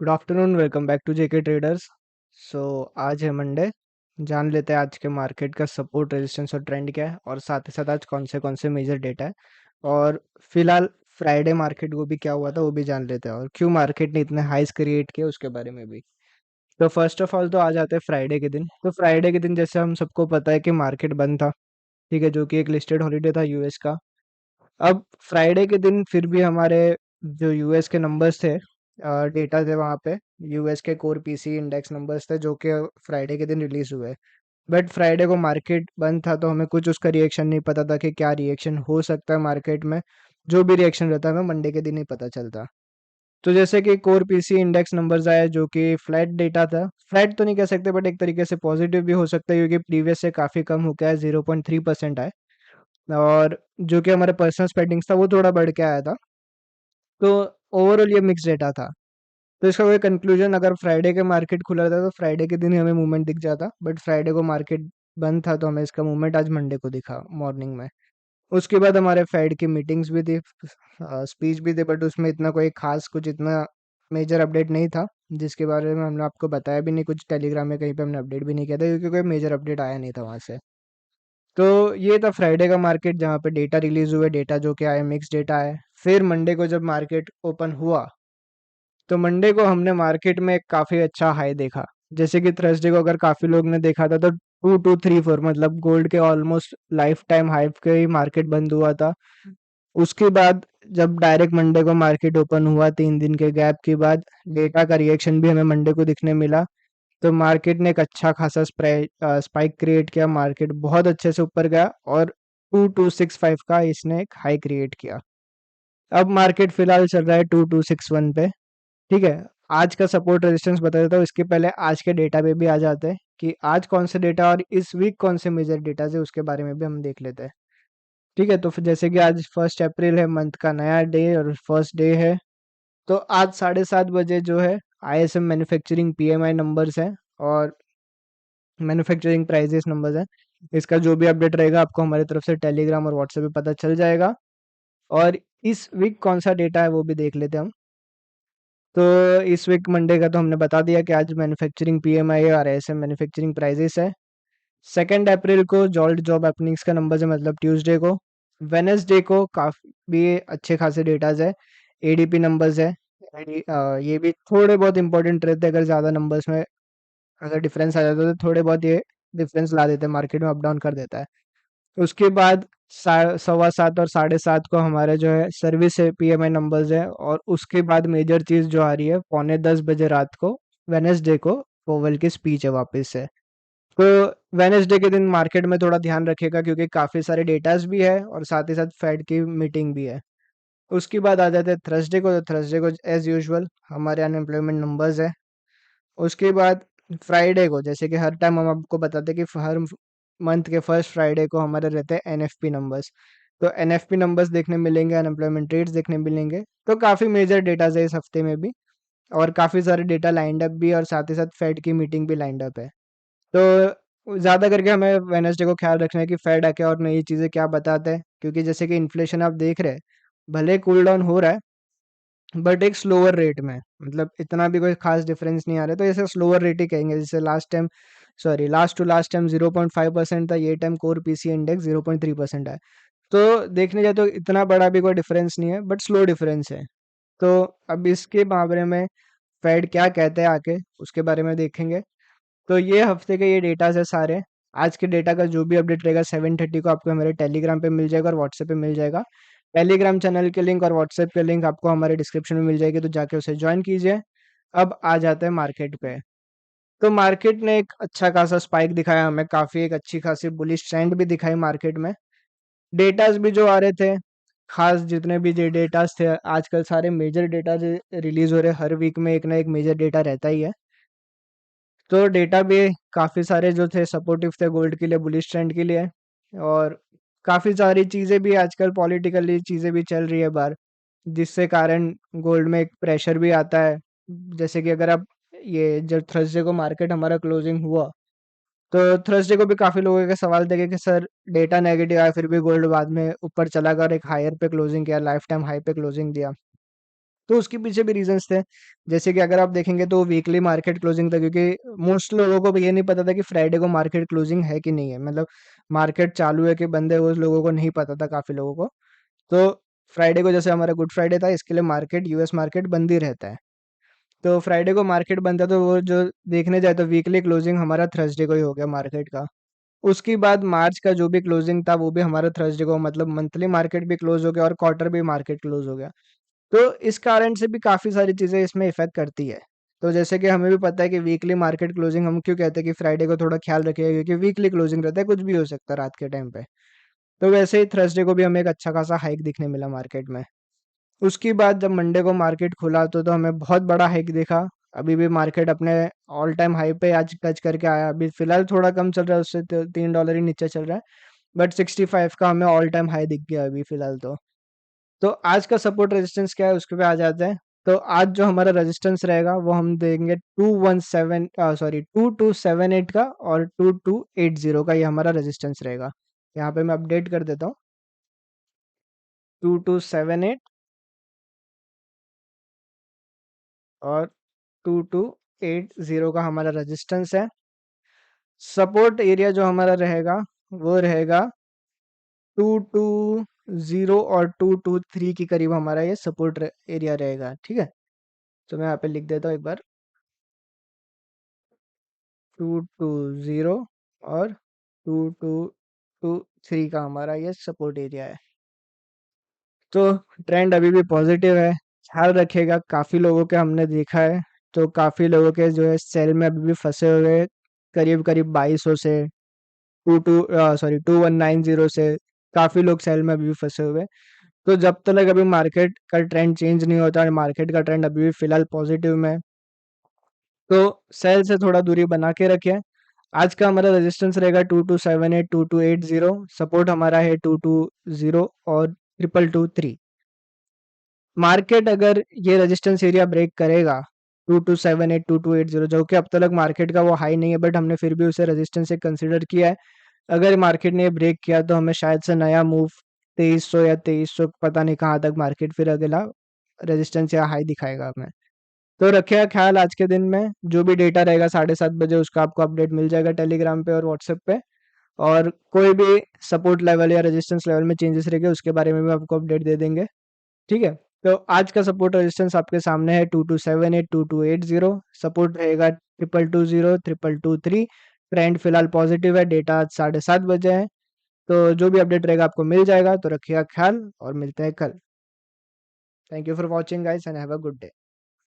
Good afternoon. Welcome back to JK traders. So आज है Monday. जान लेते हैं आज के मार्केट का सपोर्ट, रेजिस्टेंस और ट्रेंड क्या है, और साथ ही साथ आज कौन से मेजर डेटा है, और फिलहाल फ्राइडे मार्केट को भी क्या हुआ था वो भी जान लेते हैं, और क्यों मार्केट ने इतने हाइस क्रिएट किए उसके बारे में भी। तो फर्स्ट ऑफ ऑल तो आ जाते हैं फ्राइडे के दिन। तो फ्राइडे के दिन जैसे हम सबको पता है कि मार्केट बंद था, ठीक है, जो कि एक लिस्टेड हॉलीडे था यूएस का। अब फ्राइडे के दिन फिर भी हमारे जो यूएस के नंबर्स थे, डेटा थे वहाँ पे, यूएस के कोर पीसी इंडेक्स नंबर्स थे जो कि फ्राइडे के दिन रिलीज हुए। बट फ्राइडे को मार्केट बंद था तो हमें कुछ उसका रिएक्शन नहीं पता था कि क्या रिएक्शन हो सकता है मार्केट में। जो भी रिएक्शन रहता है हमें मंडे के दिन ही पता चलता। तो जैसे कि कोर पीसी इंडेक्स नंबर्स आए जो कि फ्लैट डेटा था। फ्लैट तो नहीं कह सकते बट एक तरीके से पॉजिटिव भी हो सकता है, क्योंकि प्रीवियस से काफ़ी कम हो गया है, 0.3% आए। और जो कि हमारे पर्सनल स्पेंडिंग्स था वो थोड़ा बढ़ के आया था। तो ओवरऑल ये मिक्स डेटा था। तो इसका कोई कंक्लूजन, अगर फ्राइडे के मार्केट खुला रहता तो फ्राइडे के दिन ही हमें मूवमेंट दिख जाता, बट फ्राइडे को मार्केट बंद था तो हमें इसका मूवमेंट आज मंडे को दिखा मॉर्निंग में। उसके बाद हमारे फेड की मीटिंग्स भी थी, स्पीच भी थे, बट उसमें इतना कोई खास कुछ इतना मेजर अपडेट नहीं था, जिसके बारे में हमने आपको बताया भी नहीं, कुछ टेलीग्राम में कहीं पे हमने अपडेट भी नहीं किया था, क्योंकि कोई मेजर अपडेट आया नहीं था वहाँ से। तो ये था फ्राइडे का मार्केट, जहाँ पे डेटा रिलीज हुए, डेटा जो कि आए मिक्स डेटा है। फिर मंडे को जब मार्केट ओपन हुआ तो मंडे को हमने मार्केट में काफी अच्छा हाई देखा। जैसे कि थर्सडे को अगर काफी लोग ने देखा था तो 2234, मतलब गोल्ड के ऑलमोस्ट लाइफ टाइम हाई के ही मार्केट बंद हुआ था। उसके बाद जब डायरेक्ट मंडे को मार्केट ओपन हुआ 3 दिन के गैप के बाद, डेटा का रिएक्शन भी हमें मंडे को दिखने मिला। तो मार्केट ने एक अच्छा खासा स्पाइक क्रिएट किया, मार्केट बहुत अच्छे से ऊपर गया और 2265 का इसने एक हाई क्रिएट किया। अब मार्केट फिलहाल चल रहा है 2261 पे। ठीक है, आज का सपोर्ट रेजिस्टेंस बता देता हूँ, इसके पहले आज के डेटा पे भी आ जाते हैं कि आज कौन से डेटा और इस वीक कौन से मेजर डेटा है, उसके बारे में भी हम देख लेते हैं। ठीक है, तो फिर जैसे कि आज 1 अप्रैल है, मंथ का नया डे और फर्स्ट डे है। तो आज 7:30 बजे जो है आईएसएम मैन्युफैक्चरिंग पीएमआई नंबर्स है और मैन्युफैक्चरिंग प्राइजेस नंबर्स हैं। इसका जो भी अपडेट रहेगा आपको हमारी तरफ से टेलीग्राम और व्हाट्सएप पे पता चल जाएगा। और इस वीक कौन सा डेटा है वो भी देख लेते हैं हम। तो इस वीक मंडे का तो हमने बता दिया कि आज मैन्युफैक्चरिंग पीएमआई और एसएम मैन्युफैक्चरिंग प्राइजेस है। 2 अप्रैल को जॉल्ट जॉब ओपनिंग्स का नंबर है, मतलब ट्यूसडे को। वेनेसडे को काफ़ी अच्छे खासे डेटाज है, एडीपी नंबर्स है। ये भी थोड़े बहुत इंपॉर्टेंट रहते हैं, अगर ज़्यादा नंबर्स में अगर डिफरेंस आ जाता है तो थोड़े बहुत ये डिफरेंस ला देते हैं, मार्केट में अप डाउन कर देता है। उसके बाद 7:15 और 7:30 को हमारे जो है सर्विस है पीएमआई नंबर्स है, और उसके बाद मेजर चीज जो आ रही है 9:45 बजे रात को, वेनेसडे को पोवेल की स्पीच है वापस से। तो वेनेसडे के दिन मार्केट में थोड़ा ध्यान रखेगा, क्योंकि काफी सारे डेटास भी है और साथ ही साथ फेड की मीटिंग भी है। उसके बाद आ जाते हैं थर्सडे को। तो थर्सडे को एज यूजुअल हमारे अनएम्प्लॉयमेंट नंबर्स है। उसके बाद फ्राइडे को, जैसे कि हर टाइम हम आपको बताते हैं कि हर मंथ के फर्स्ट फ्राइडे को हमारे रहते हैं एनएफपी नंबर्स। तो एनएफपी नंबर्स देखने मिलेंगे, अनएम्प्लॉयमेंट रेट्स देखने मिलेंगे। तो काफ़ी मेजर डेटा है इस हफ्ते में भी, और काफ़ी सारे डेटा लाइंड अप भी, और साथ ही साथ फेड की मीटिंग भी लाइंड अप है। तो ज़्यादा करके हमें वेनसडे को ख्याल रखना है कि फेड आके और नई चीज़ें क्या बताते हैं, क्योंकि जैसे कि इन्फ्लेशन आप देख रहे हैं, भले कूल डाउन हो रहा है बट एक स्लोअर रेट में, मतलब इतना भी कोई खास डिफरेंस नहीं आ रहा है। तो ऐसे स्लोअर रेट ही कहेंगे, जैसे last time, sorry, last to last time 0.5% था, ये टाइम कोर पीसी इंडेक्स 0.3% है। तो देखने जाए तो इतना बड़ा भी कोई डिफरेंस नहीं है, बट स्लो डिफरेंस है। तो अब इसके बारे में फेड क्या कहते हैं आके, उसके बारे में देखेंगे। तो ये हफ्ते के ये डेटा है सारे। आज के डेटा का जो भी अपडेट रहेगा 7:30 को आपको हमारे टेलीग्राम पे मिल जाएगा और व्हाट्सएप पे मिल जाएगा। टेलीग्राम चैनल के लिंक और व्हाट्सएप के लिंक आपको हमारे डिस्क्रिप्शन में मिल जाएगी, तो जाके उसे ज्वाइन कीजिए। अब आ जाते हैं मार्केट पे। तो मार्केट ने एक अच्छा खासा स्पाइक दिखाया हमें, काफी एक अच्छी खासी बुलिश ट्रेंड भी दिखाई मार्केट में। डेटास भी जो आ रहे थे, खास जितने भी जो डेटास थे, आजकल सारे मेजर डेटा रिलीज हो रहे हैं, हर वीक में एक ना एक मेजर डेटा रहता ही है। तो डेटा भी काफ़ी सारे जो थे सपोर्टिव थे गोल्ड के लिए, बुलिश ट्रेंड के लिए। और काफ़ी सारी चीज़ें भी आजकल पॉलिटिकली चीज़ें भी चल रही है बाहर, जिससे कारण गोल्ड में एक प्रेशर भी आता है। जैसे कि अगर आप, ये जब थर्सडे को मार्केट हमारा क्लोजिंग हुआ, तो थर्सडे को भी काफ़ी लोगों के सवाल थे कि सर डेटा नेगेटिव आया फिर भी गोल्ड बाद में ऊपर चला गया और एक हायर पे क्लोजिंग किया, लाइफ टाइम हाई पे क्लोजिंग दिया। तो उसके पीछे भी रीजंस थे। जैसे कि अगर आप देखेंगे तो वीकली मार्केट क्लोजिंग था, क्योंकि मोस्ट लोगों को भी ये नहीं पता था कि फ्राइडे को मार्केट क्लोजिंग है कि नहीं है, मतलब मार्केट चालू है कि बंद है, वो लोगों को नहीं पता था, काफी लोगों को। तो फ्राइडे को जैसे हमारा गुड फ्राइडे था, इसके लिए मार्केट, यूएस मार्केट बंद ही रहता है। तो फ्राइडे को मार्केट बंद था, तो वो जो देखने जाए तो वीकली क्लोजिंग हमारा थर्सडे को ही हो गया मार्केट का। उसके बाद मार्च का जो भी क्लोजिंग था वो भी हमारा थर्सडे को, मतलब मंथली मार्केट भी क्लोज हो गया और क्वार्टर भी मार्केट क्लोज हो गया। तो इस कारण से भी काफ़ी सारी चीज़ें इसमें इफ़ेक्ट करती है। तो जैसे कि हमें भी पता है कि वीकली मार्केट क्लोजिंग हम क्यों कहते हैं कि फ्राइडे को थोड़ा ख्याल रखिएगा, क्योंकि वीकली क्लोजिंग रहता है, कुछ भी हो सकता है रात के टाइम पे। तो वैसे ही थर्सडे को भी हमें एक अच्छा खासा हाइक दिखने मिला मार्केट में। उसके बाद जब मंडे को मार्केट खुला तो हमें बहुत बड़ा हाइक दिखा। अभी भी मार्केट अपने ऑल टाइम हाई पे आज टच करके आया। अभी फिलहाल थोड़ा कम चल रहा है, उससे तो $3 ही नीचे चल रहा है। बट 65 का हमें ऑल टाइम हाई दिख गया अभी फिलहाल तो। तो आज का सपोर्ट रेजिस्टेंस क्या है उसके पे आ जाते हैं। तो आज जो हमारा रेजिस्टेंस रहेगा वो हम देंगे 2278 का, और 2280 का, ये हमारा रेजिस्टेंस रहेगा। यहाँ पे मैं अपडेट कर देता हूँ। 2278 और 2280 का हमारा रेजिस्टेंस है। सपोर्ट एरिया जो हमारा रहेगा वो रहेगा 220 और 223 के करीब, हमारा ये सपोर्ट एरिया रहेगा। ठीक है, तो मैं यहाँ पे लिख देता हूँ एक बार, 220 और 2223 का हमारा ये सपोर्ट एरिया है। तो ट्रेंड अभी भी पॉजिटिव है, ख्याल रखिएगा। काफ़ी लोगों के हमने देखा है, तो काफ़ी लोगों के जो है सेल में अभी भी फंसे हुए हैं, करीब करीब 2200 से 2190 से काफ़ी लोग सेल में अभी भी फंसे हुए हैं। तो जब तक अभी मार्केट का ट्रेंड चेंज नहीं होता है, मार्केट का ट्रेंड अभी भी फिलहाल पॉजिटिव में है, तो सेल से थोड़ा दूरी बना के रखें। आज का हमारा रेजिस्टेंस रहेगा 2278 2280। सपोर्ट हमारा है 220 और 2223। मार्केट अगर ये रेजिस्टेंस एरिया ब्रेक करेगा 2278 2280, जो कि अब तक मार्केट का वो हाई नहीं है, बट हमने फिर भी उसे रेजिस्टेंस से कंसिडर किया है। अगर मार्केट ने ब्रेक किया तो हमें शायद से नया मूव 2300 या 2300, पता नहीं कहाँ तक मार्केट फिर अगला रेजिस्टेंस या हाई दिखाएगा हमें। तो रखिएगा ख्याल, आज के दिन में जो भी डेटा रहेगा 7:30 बजे उसका आपको अपडेट मिल जाएगा टेलीग्राम पे और व्हाट्सएप पे। और कोई भी सपोर्ट लेवल या रेजिस्टेंस लेवल में चेंजेस रहेंगे उसके बारे में भी आपको अपडेट दे देंगे। ठीक है, तो आज का सपोर्ट रेजिस्टेंस आपके सामने है 2278 2280। सपोर्ट रहेगा 2220 2223। ट्रेंड फिलहाल पॉजिटिव है, डेटा आज 7:30 बजे है। तो जो भी अपडेट रहेगा आपको मिल जाएगा। तो रखिएगा ख्याल और मिलते हैं कल। Thank you for watching guys and have a good day.